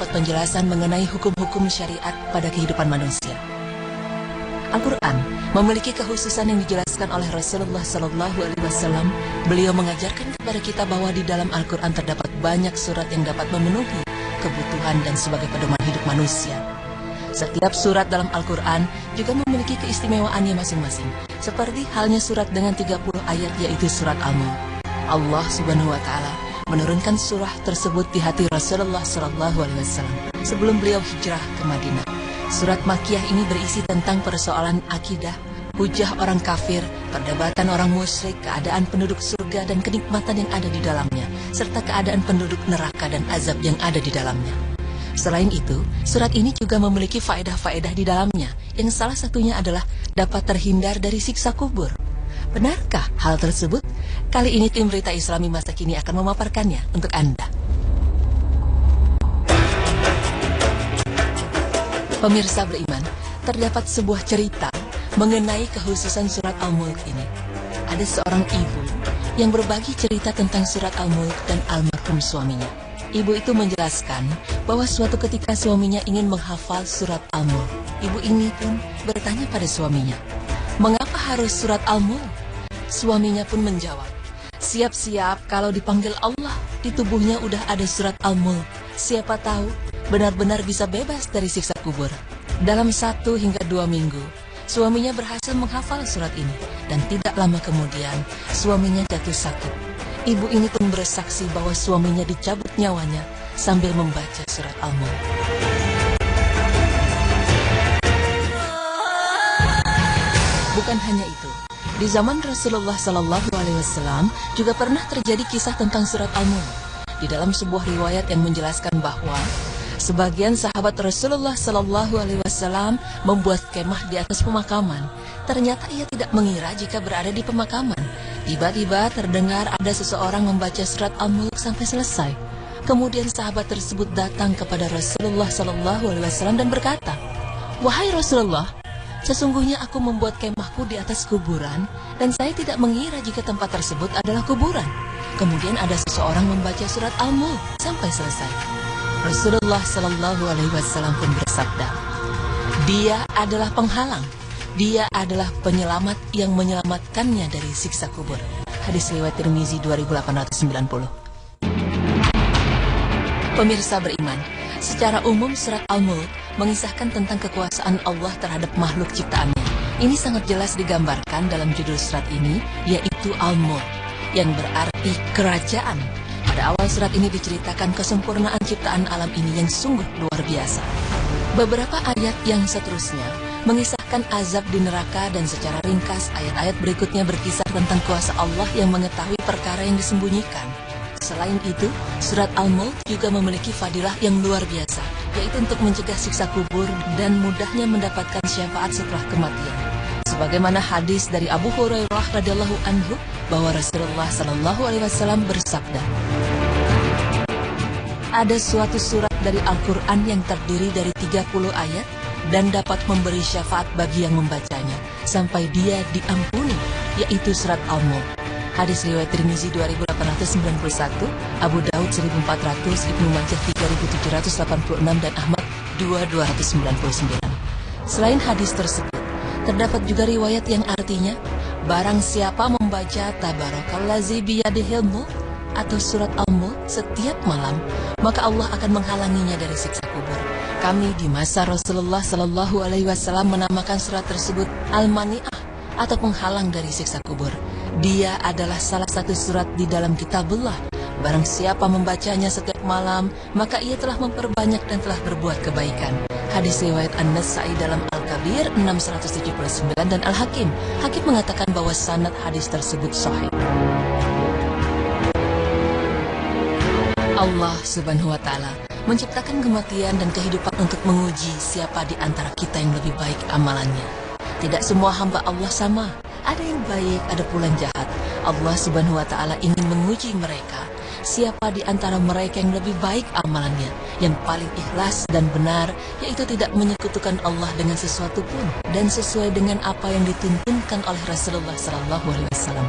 terdapat penjelasan mengenai hukum-hukum syariat pada kehidupan manusia. Al-Quran memiliki kekhususan yang dijelaskan oleh Rasulullah SAW. Beliau mengajarkan kepada kita bahwa di dalam Al-Quran terdapat banyak surat yang dapat memenuhi kebutuhan dan sebagai pedoman hidup manusia. Setiap surat dalam Al-Quran juga memiliki keistimewaannya masing-masing, seperti halnya surat dengan 30 ayat, yaitu surat Al-Mulk. Allah Subhanahu wa Ta'ala menurunkan surah tersebut di hati Rasulullah SAW sebelum beliau hijrah ke Madinah. Surat Makkiyah ini berisi tentang persoalan akidah, hujah orang kafir, perdebatan orang musyrik, keadaan penduduk surga dan kenikmatan yang ada di dalamnya, serta keadaan penduduk neraka dan azab yang ada di dalamnya. Selain itu, surat ini juga memiliki faedah-faedah di dalamnya, yang salah satunya adalah dapat terhindar dari siksa kubur. Benarkah hal tersebut? Kali ini tim Berita Islami masa kini akan memaparkannya untuk Anda. Pemirsa beriman, terdapat sebuah cerita mengenai kekhususan surat Al-Mulk ini. Ada seorang ibu yang berbagi cerita tentang surat Al-Mulk dan almarhum suaminya. Ibu itu menjelaskan bahwa suatu ketika suaminya ingin menghafal surat Al-Mulk. Ibu ini pun bertanya pada suaminya, "Mengapa harus surat Al-Mulk?" Suaminya pun menjawab, "Siap-siap kalau dipanggil Allah, di tubuhnya udah ada surat Al-Mulk. Siapa tahu benar-benar bisa bebas dari siksa kubur." Dalam 1 hingga 2 minggu, suaminya berhasil menghafal surat ini. Dan tidak lama kemudian, suaminya jatuh sakit. Ibu ini pun bersaksi bahwa suaminya dicabut nyawanya sambil membaca surat Al-Mulk. Bukan hanya itu, di zaman Rasulullah SAW juga pernah terjadi kisah tentang surat Al-Mulk. Di dalam sebuah riwayat yang menjelaskan bahwa sebagian sahabat Rasulullah SAW membuat kemah di atas pemakaman. Ternyata ia tidak mengira jika berada di pemakaman. Tiba-tiba terdengar ada seseorang membaca surat Al-Mulk sampai selesai. Kemudian sahabat tersebut datang kepada Rasulullah SAW dan berkata, "Wahai Rasulullah, sesungguhnya aku membuat kemahku di atas kuburan dan saya tidak mengira jika tempat tersebut adalah kuburan." Kemudian ada seseorang membaca surat Al-Mulk sampai selesai. Rasulullah SAW pun bersabda, "Dia adalah penghalang. Dia adalah penyelamat yang menyelamatkannya dari siksa kubur." Hadis riwayat Tirmizi 2890. Pemirsa beriman, secara umum surat Al-Mulk mengisahkan tentang kekuasaan Allah terhadap makhluk ciptaannya. Ini sangat jelas digambarkan dalam judul surat ini, yaitu Al-Mulk, yang berarti kerajaan. Pada awal surat ini diceritakan kesempurnaan ciptaan alam ini yang sungguh luar biasa. Beberapa ayat yang seterusnya mengisahkan azab di neraka, dan secara ringkas ayat-ayat berikutnya berkisah tentang kuasa Allah yang mengetahui perkara yang disembunyikan. Selain itu, surat Al-Mulk juga memiliki fadilah yang luar biasa, yaitu untuk mencegah siksa kubur dan mudahnya mendapatkan syafaat setelah kematian. Sebagaimana hadis dari Abu Hurairah radhiyallahu anhu bahwa Rasulullah SAW bersabda, "Ada suatu surat dari Al-Quran yang terdiri dari 30 ayat dan dapat memberi syafaat bagi yang membacanya sampai dia diampuni, yaitu surat Al-Mulk." Hadis riwayat Tirmizi 2891, Abu Daud 1400, Ibnu Majah 3786 dan Ahmad 2299. Selain hadis tersebut, terdapat juga riwayat yang artinya, barang siapa membaca Tabarakallazi biyadihil mulk atau surat Al-Mulk setiap malam, maka Allah akan menghalanginya dari siksa kubur. Kami di masa Rasulullah SAW menamakan surat tersebut Al-Mani'ah atau penghalang dari siksa kubur. Dia adalah salah satu surat di dalam kitabullah. Barang siapa membacanya setiap malam, maka ia telah memperbanyak dan telah berbuat kebaikan. Hadis riwayat An-Nasa'i dalam Al-Kabir 6179 dan Al-Hakim. Hakim mengatakan bahwa sanad hadis tersebut sahih. Allah Subhanahu wa Ta'ala menciptakan kematian dan kehidupan untuk menguji siapa di antara kita yang lebih baik amalannya. Tidak semua hamba Allah sama. Ada yang baik, ada pula yang jahat. Allah Subhanahu wa Ta'ala ingin menguji mereka. Siapa di antara mereka yang lebih baik amalannya, yang paling ikhlas dan benar, yaitu tidak menyekutukan Allah dengan sesuatu pun, dan sesuai dengan apa yang dituntunkan oleh Rasulullah SAW.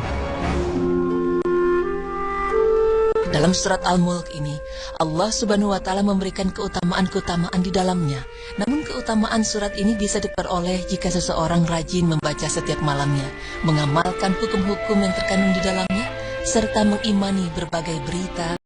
Dalam surat Al-Mulk ini, Allah Subhanahu wa Ta'ala memberikan keutamaan-keutamaan di dalamnya. Namun keutamaan surat ini bisa diperoleh jika seseorang rajin membaca setiap malamnya, mengamalkan hukum-hukum yang terkandung di dalamnya, serta mengimani berbagai berita